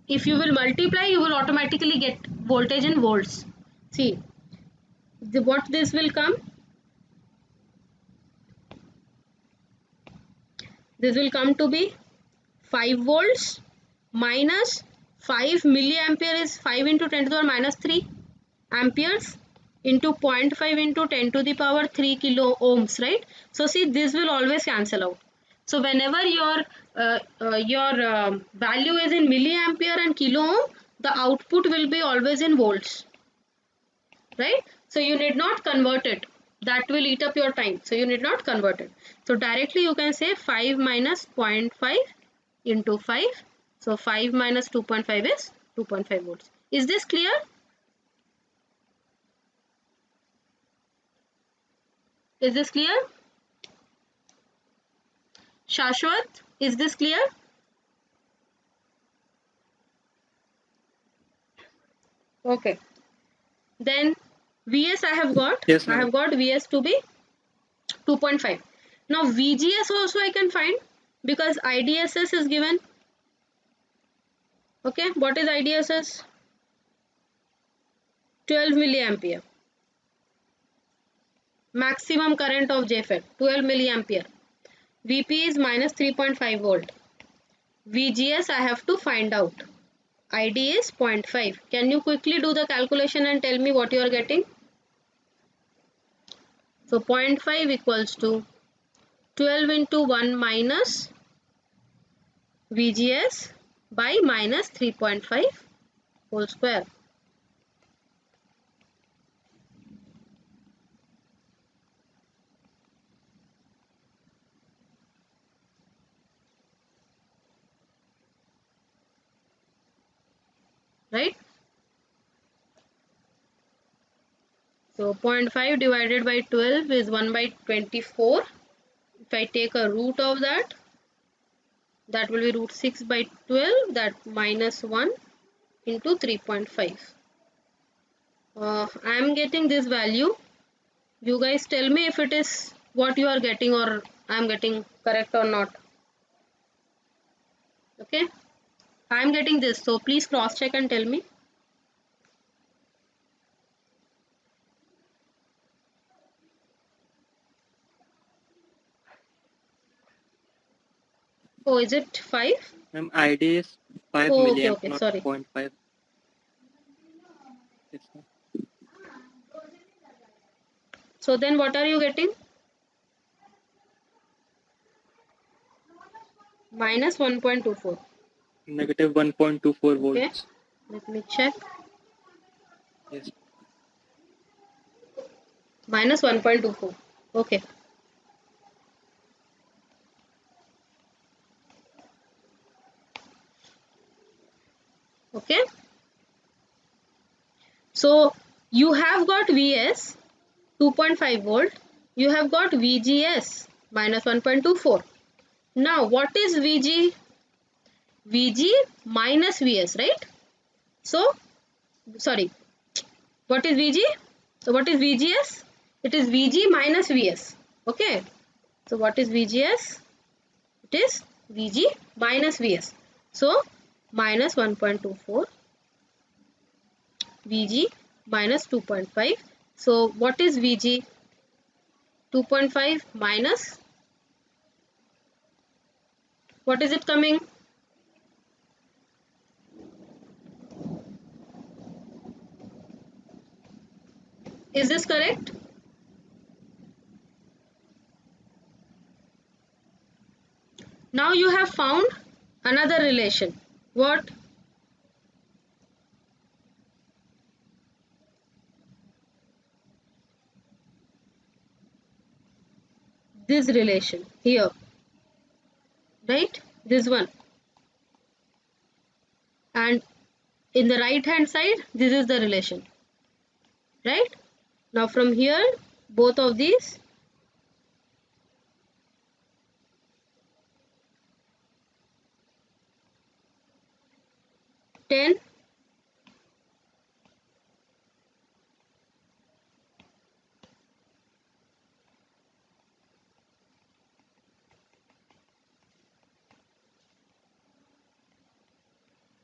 If you will multiply, you will automatically get voltage in volts. See, what this will come? This will come to be 5 volts minus 5 milliampere is 5 into 10 to the power minus 3 amperes into 0.5 into 10 to the power 3 kilo ohms, right? So see, this will always cancel out. So whenever your value is in milliampere and kilo ohm, the output will be always in volts, right? So you need not convert it. That will eat up your time. So you need not convert it. So directly you can say 5 minus 0.5 into 5. So 5 minus 2.5 is 2.5 volts. Is this clear? Is this clear? Shashwat, is this clear? Okay. Then Vs I have got. Yes, I madam. have got Vs to be 2.5. Now VGS also I can find because IDSS is given. Okay. What is IDSS? 12 milliampere. Maximum current of JFET 12 milliampere. VP is minus 3.5 volt. VGS I have to find out. ID is 0.5. Can you quickly do the calculation and tell me what you are getting? So 0.5 equals to 12 into 1 minus VGS by minus 3.5 whole square. Right? So 0.5 divided by 12 is 1 by 24. If I take a root of that, that will be root 6 by 12, that minus 1 into 3.5. I am getting this value. You guys tell me if it is what you are getting or I am getting correct or not. Okay, I am getting this, so please cross check and tell me. Oh, is it 5? Ma'am, ID is 5 Oh, okay, milliamp, okay, not sorry. 0.5. Yes, ma'am. So then what are you getting? Minus 1.24. Negative 1.24 Okay, volts. let me check. Yes. Minus 1.24. Okay. Okay. So you have got Vs 2.5 volt. You have got VGS minus 1.24. Now what is VG? VG minus Vs, right? So sorry, what is VG? So what is VGS? It is VG minus Vs. Okay. So what is VGS? It is VG minus Vs. So minus 1.24 VG minus 2.5. So what is VG? 2.5 minus, what is it coming? Is this correct? Now you have found another relation. What? This relation here, right? This one. And in the right hand side, this is the relation, right? Now from here, both of these, 10.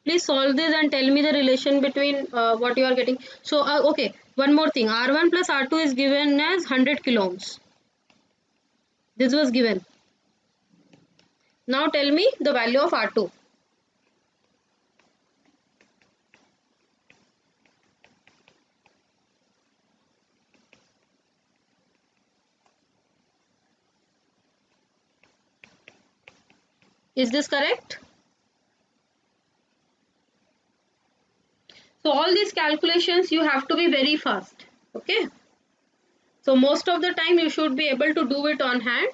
Please solve this and tell me the relation between what you are getting. So, okay, one more thing. R1 plus R2 is given as 100 kilo ohms. This was given. Now tell me the value of R2. Is this correct? So all these calculations you have to be very fast. Okay. So most of the time you should be able to do it on hand,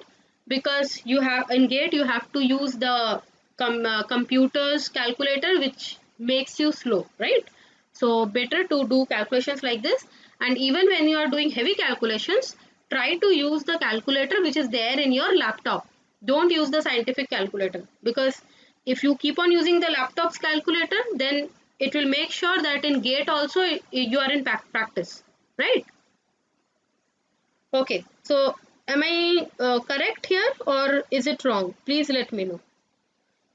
because you have in gate you have to use the computer's calculator, which makes you slow, right? So better to do calculations like this. And even when you are doing heavy calculations, try to use the calculator which is there in your laptop. Don't use the scientific calculator, because if you keep on using the laptop's calculator, then it will make sure that in gate also you are in practice, right? Okay, so am I correct here or is it wrong? Please let me know.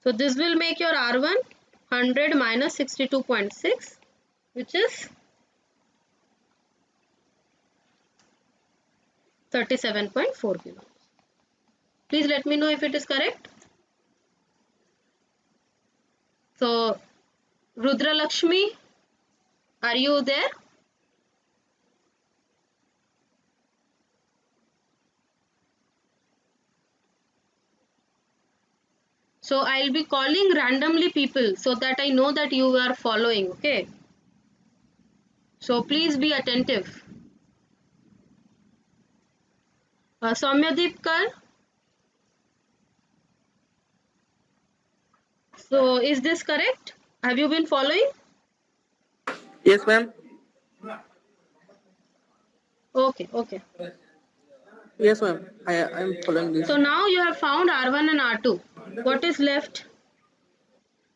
So this will make your R1 100 minus 62.6, which is 37.4 kilo. Please let me know if it is correct. So Rudra Lakshmi, are you there? So I'll be calling randomly people so that I know that you are following. Okay. So please be attentive. Soumyadeep Kar. So is this correct? Have you been following? Yes, ma'am. Okay, okay. Yes, ma'am. I'm following this. So now you have found R1 and R2. What is left?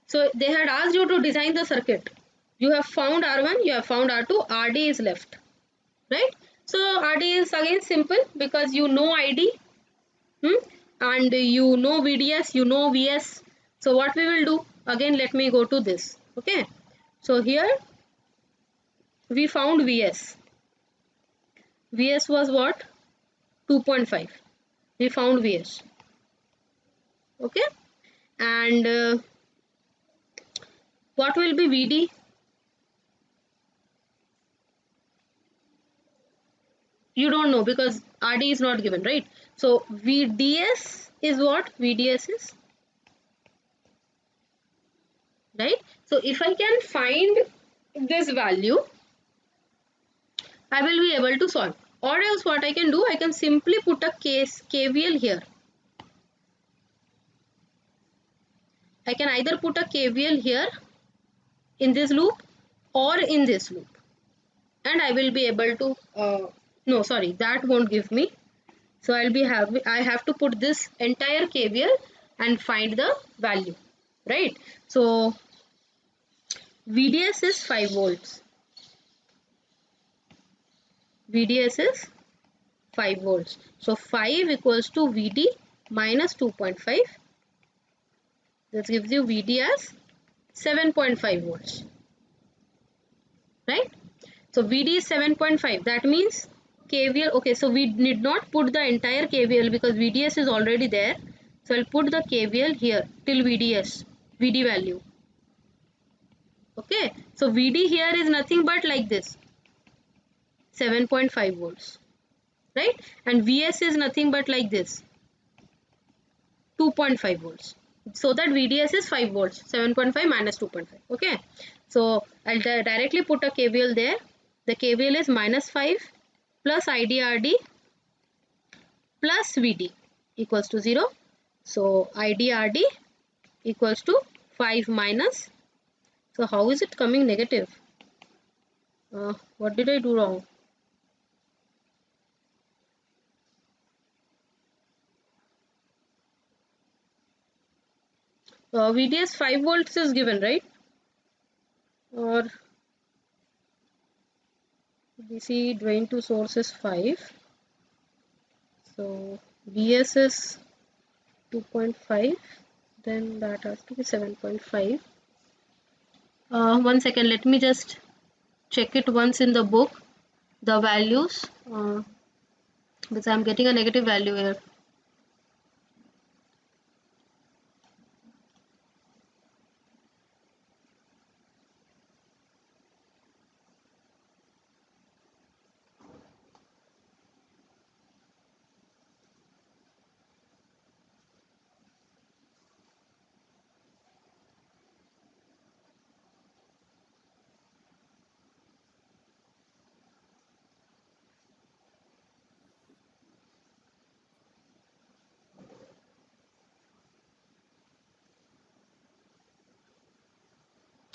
So they had asked you to design the circuit. You have found R1, you have found R2, RD is left, right? So RD is again simple because you know ID, and you know VDS, you know VS. So what we will do, again let me go to this. Okay. So here we found VS. VS was what? 2.5. We found VS. Okay. And what will be VD? You don't know because RD is not given, right? So VDS is what? VDS is, right? So if I can find this value, I will be able to solve. Or else what I can do, I can simply put a case KVL here. I can either put a KVL here in this loop or in this loop, and I will be able to no, sorry, that won't give me. So I have to put this entire KVL and find the value, right? So VDS is 5 volts. VDS is 5 volts. So 5 equals to VD minus 2.5. This gives you VD as 7.5 volts, right? So VD is 7.5. That means KVL. Okay, so we need not put the entire KVL because VDS is already there. So I'll put the KVL here till VDS, VD value. Okay, so VD here is nothing but like this, 7.5 volts, right? And VS is nothing but like this, 2.5 volts. So that VDS is 5 volts, 7.5 minus 2.5. Okay, so I'll directly put a KVL there. The KVL is minus 5 plus IDRD plus VD equals to 0. So IDRD equals to 5 minus. So how is it coming negative? What did I do wrong? VDS 5 volts is given, right? Or DC drain to source is 5. So VS is 2.5. Then that has to be 7.5. 1 second, let me just check it once in the book, the values, because I'm getting a negative value here.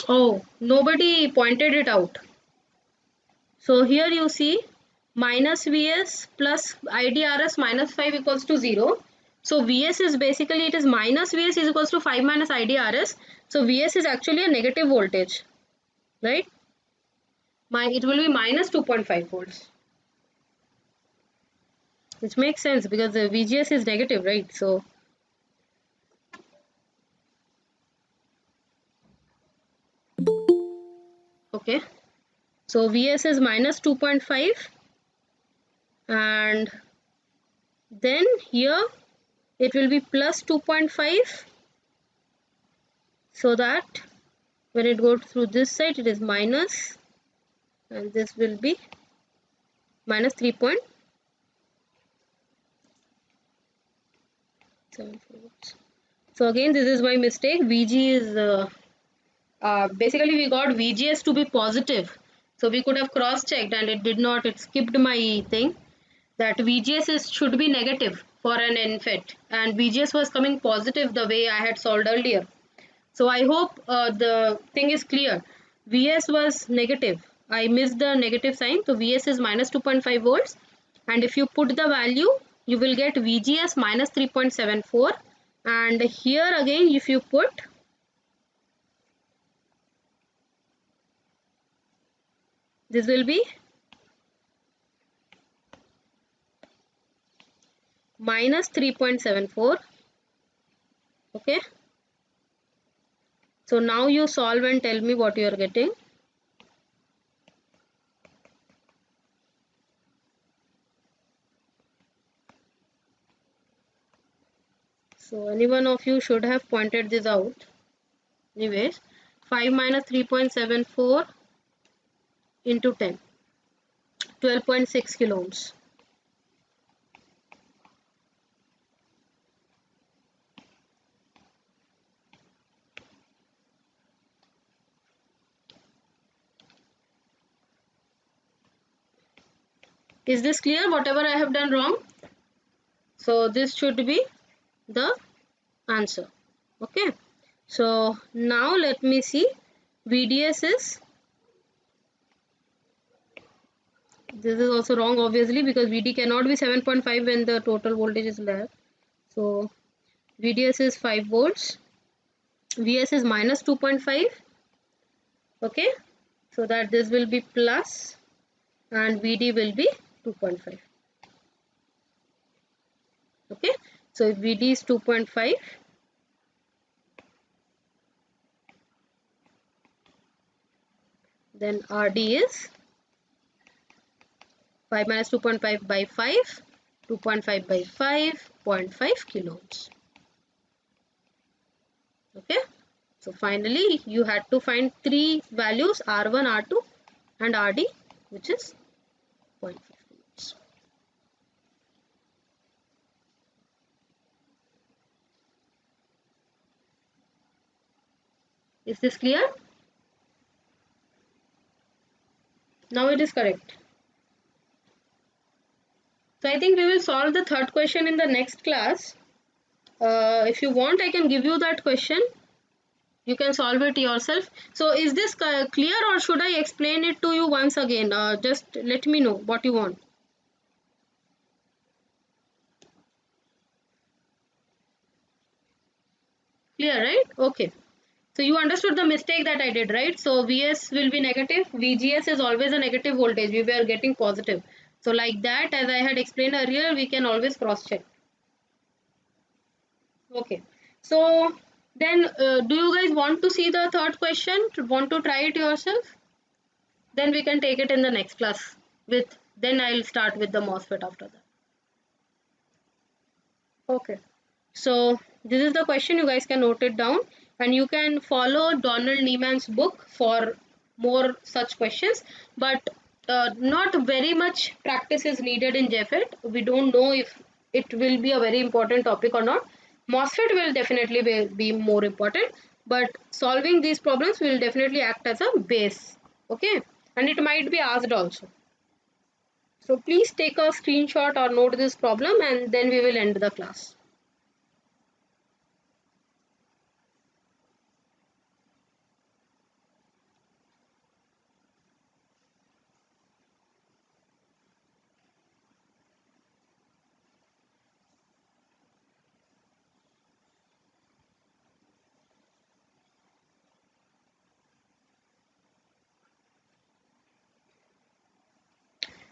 Oh, nobody pointed it out. So here you see minus Vs plus IDRS minus 5 equals to 0. So Vs is basically, it is minus Vs is equals to 5 minus IDRS. So Vs is actually a negative voltage, right? It will be minus 2.5 volts. Which makes sense because the VGS is negative, right? So okay. So Vs is minus 2.5 and then here it will be plus 2.5, so that when it goes through this side it is minus, and this will be minus 3.74 volts. So again this is my mistake. VG is basically we got VGS to be positive, so we could have cross checked and it did not, it skipped my thing that VGS should be negative for an NFET and VGS was coming positive the way I had solved earlier. So I hope the thing is clear. VS was negative. I missed the negative sign. So VS is minus 2.5 volts. And if you put the value, you will get VGS minus 3.74. And here again, if you put, this will be minus 3.74. Okay. So now you solve and tell me what you are getting. So any one of you should have pointed this out. Anyways, 5 minus 3.74 into 10, 12.6 kilo ohms. Is this clear? Whatever I have done wrong? So this should be the answer. Okay. So now let me see. VDS is, this is also wrong obviously, because VD cannot be 7.5 when the total voltage is less. So VDS is 5 volts. VS is minus 2.5. Okay. So that this will be plus and VD will be 2.5. Okay. So if VD is 2.5, then RD is 5 minus 2.5 by 5, 2.5 by 5.5 kilo ohms. Okay. So finally you had to find three values, R1, R2 and RD, which is 0.5 kilo ohms. Is this clear? Now it is correct. So I think we will solve the third question in the next class. If you want, I can give you that question. You can solve it yourself. So is this clear, or should I explain it to you once again? Just let me know what you want. Clear, right? Okay. So you understood the mistake that I did, right? So Vs will be negative. VGS is always a negative voltage. We were getting positive. So like that, as I had explained earlier, we can always cross check. Okay. So then do you guys want to see the third question? Want to try it yourself? Then we can take it in the next class with, then I'll start with the MOSFET after that. Okay. So this is the question, you guys can note it down and you can follow Donald Niemann's book for more such questions, but not very much practice is needed in JFET. We don't know if it will be a very important topic or not. MOSFET will definitely be more important, but solving these problems will definitely act as a base. Okay, and it might be asked also. So please take a screenshot or note this problem and then we will end the class.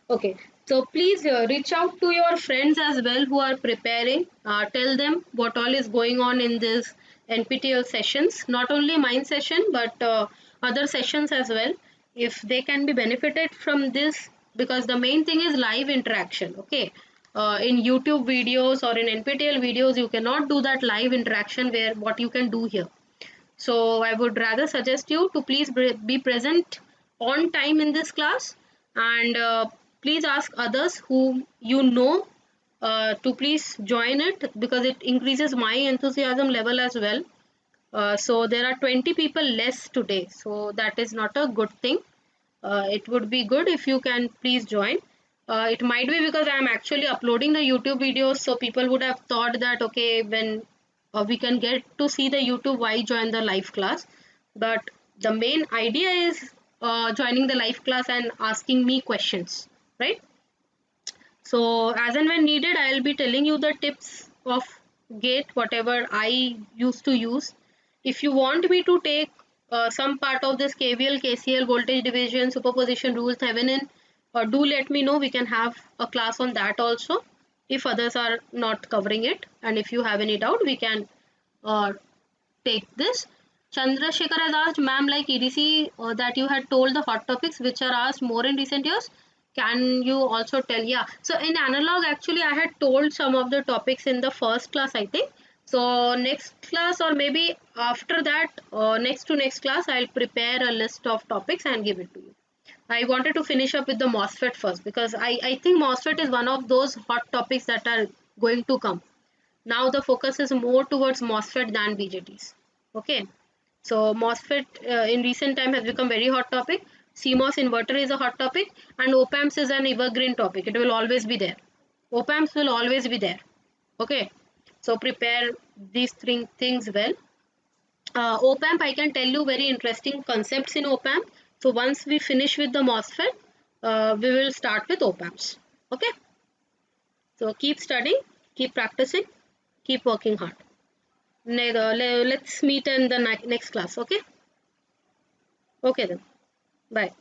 Okay, so please reach out to your friends as well who are preparing. Tell them what all is going on in this NPTEL sessions, not only mine session but other sessions as well. If they can be benefited from this, because the main thing is live interaction. Okay, in YouTube videos or in NPTEL videos, you cannot do that live interaction where what you can do here. So I would rather suggest you to please be present on time in this class and please ask others whom you know to please join it, because it increases my enthusiasm level as well. So there are 20 people less today, so that is not a good thing. It would be good if you can please join. It might be because I am actually uploading the YouTube videos, so people would have thought that okay, when we can get to see the YouTube, why join the live class? But the main idea is joining the live class and asking me questions, right? So as and when needed, I'll be telling you the tips of gate, whatever I used to use. If you want me to take some part of this KVL, KCL, voltage division, superposition rules, Thevenin, do let me know. We can have a class on that also if others are not covering it. And if you have any doubt, we can uh, take this. Chandrasekhar has asked, ma'am, like EDC that you had told the hot topics which are asked more in recent years. Can you also tell? Yeah. So in analog, actually, I had told some of the topics in the first class, I think. So next class, or maybe after that, next to next class, I'll prepare a list of topics and give it to you. I wanted to finish up with the MOSFET first, because I think MOSFET is one of those hot topics that are going to come. Now the focus is more towards MOSFET than BJTs. Okay. So MOSFET in recent time has become very hot topic. CMOS inverter is a hot topic, and op-amps is an evergreen topic. It will always be there. Op-amps will always be there. Okay. So prepare these three things well. Op-amp, I can tell you very interesting concepts in op-amp. So once we finish with the MOSFET, we will start with op-amps. Okay. So keep studying, keep practicing, keep working hard. Let's meet in the next class. Okay. Okay then. Bye.